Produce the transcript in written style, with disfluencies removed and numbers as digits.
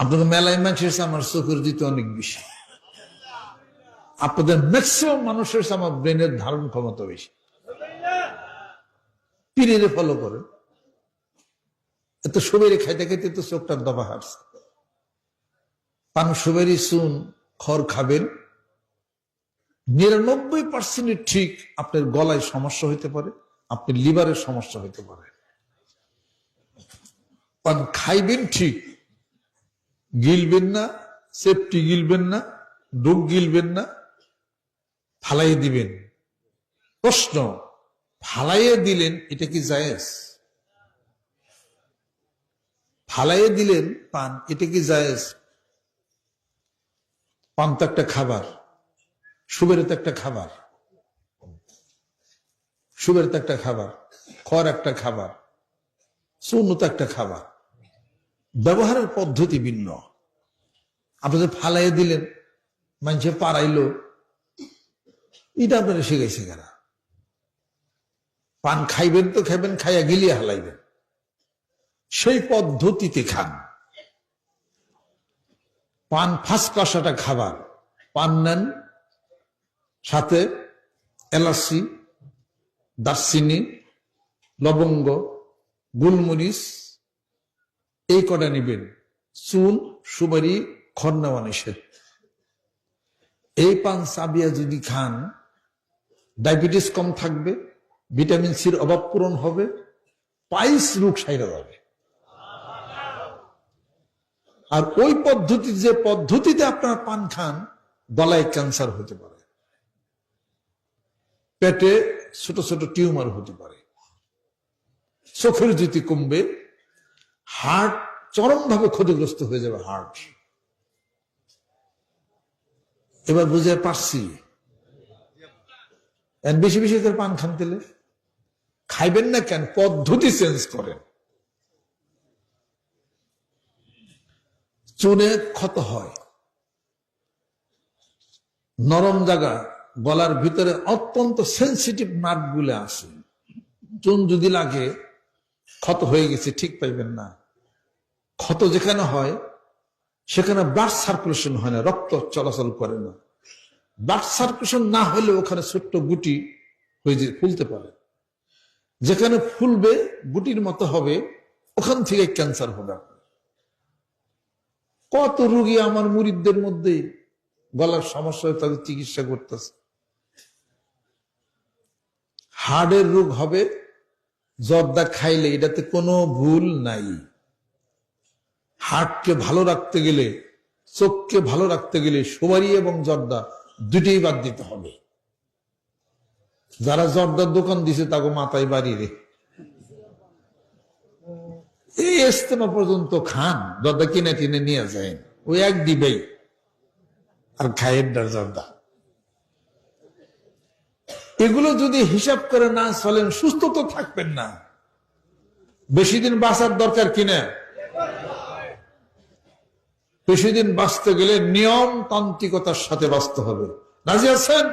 আপনাদের মেলায় মানুষের আমার চোখের দিতে অনেক বেশি, আপনাদের ম্যাক্সিমাম মানুষের আমার ব্রেনের ধারণ ক্ষমতা বেশি। পীরের ফলো করেন, এত সুবেরি খাইতে খাইতে তো চোখটার দফা হারছে। পান সুবেরি চুন খড় খাবেন, 99% ঠিক আপনার গলায় সমস্যা হইতে পারে, আপনার লিভারের সমস্যা হইতে পারে। পান খাইবেন ঠিক, গিলবেন না, সেফটি গিলবেন না, ডুব গিলবেন না, ফালাইয়ে দিবেন। প্রশ্ন, ফালাইয়ে দিলেন এটা কি জায়েজ? ফালাইয়ে দিলেন পান, এটা কি জায়েজ? পান তো একটা খাবার, সুবের তো একটা খাবার, সুবের তো একটা খাবার, খড় একটা খাবার, চূর্ণ তো একটা খাবার, ব্যবহারের পদ্ধতি ভিন্ন। আপনাদের ফালাইয়ে দিলেন, মানুষে পারাইলো, এটা আপনারা শিখাইছে কেনা? পান খাইবেন তো খাইবেন, খাইয়া গিলিয়া হালাইবেন, সেই পদ্ধতিতে খান। পান ফার্স্ট ক্লাস একটা খাবার, পান নেন, সাথে এলাচি, দারচিনি, লবঙ্গ, গোলমরিচ, এই কটা নিবেন। চুন, সুপারি, খড় নেওয়া নিষেধ। এই পান চাবিয়া যদি খান, ডায়াবেটিস কম থাকবে, ভিটামিন সির অভাব পূরণ হবে, পাইলস রোগ সাইরা যাবে। আর ওই পদ্ধতি, যে পদ্ধতিতে আপনারা পান খান, গলায় ক্যান্সার হতে পারে, পেটে ছোট ছোট টিউমার হতে পারে, চোখের জ্যোতি কমবে, হার্ট চরমভাবে ক্ষতিগ্রস্ত হয়ে যাবে। হার্ট এবার বুঝে পারছি। বেশি বেশি করে পান খান, তেলে খাইবেন না কেন? পদ্ধতি চেঞ্জ করেন। চুনে ক্ষত হয়, নরম জায়গা, গলার ভিতরে অত্যন্ত সেন্সিটিভ নার্ভ গুলো আছে, চুন যদি লাগে ক্ষত হয়ে গেছে, ঠিক পাইবেন না। ক্ষত যেখানে হয় সেখানে ব্লাড সার্কুলেশন হয় না, রক্ত চলাচল করে না। ব্লাড সার্কুলেশন না হলে ওখানে ছোট্ট গুটি হয়ে যে ফুলতে পারে, যেখানে ফুলবে গুটির মতো হবে, ওখান থেকে ক্যান্সার হবে। কত রোগী আমার মুরিদদের মধ্যে গলার সমস্যা হয়ে তাদের চিকিৎসা করতেছে। হার্টের রোগ হবে, জর্দা খাইলে, এটাতে কোনো ভুল নাই। হার্টকে ভালো রাখতে গেলে, চোখকে ভালো রাখতে গেলে সুপারি এবং জর্দা দুটোই বাদ দিতে হবে। যারা জর্দার দোকান দিছে তাকে মাথায় বাড়ি রে, এই ইস্তেমা পর্যন্ত খান, জর্দা কিনে টিনে নিয়ে যায়, ওই এক দিবেই আর খায়ের জর্দা। এগুলো যদি হিসাব করে না চলেন, সুস্থ তো থাকবেন না। বেশি দিন বাঁচার দরকার কিনা? বেশি দিন বাঁচতে গেলে নিয়ম তান্ত্রিকতার সাথে বাঁচতে হবে। রাজি আছেন?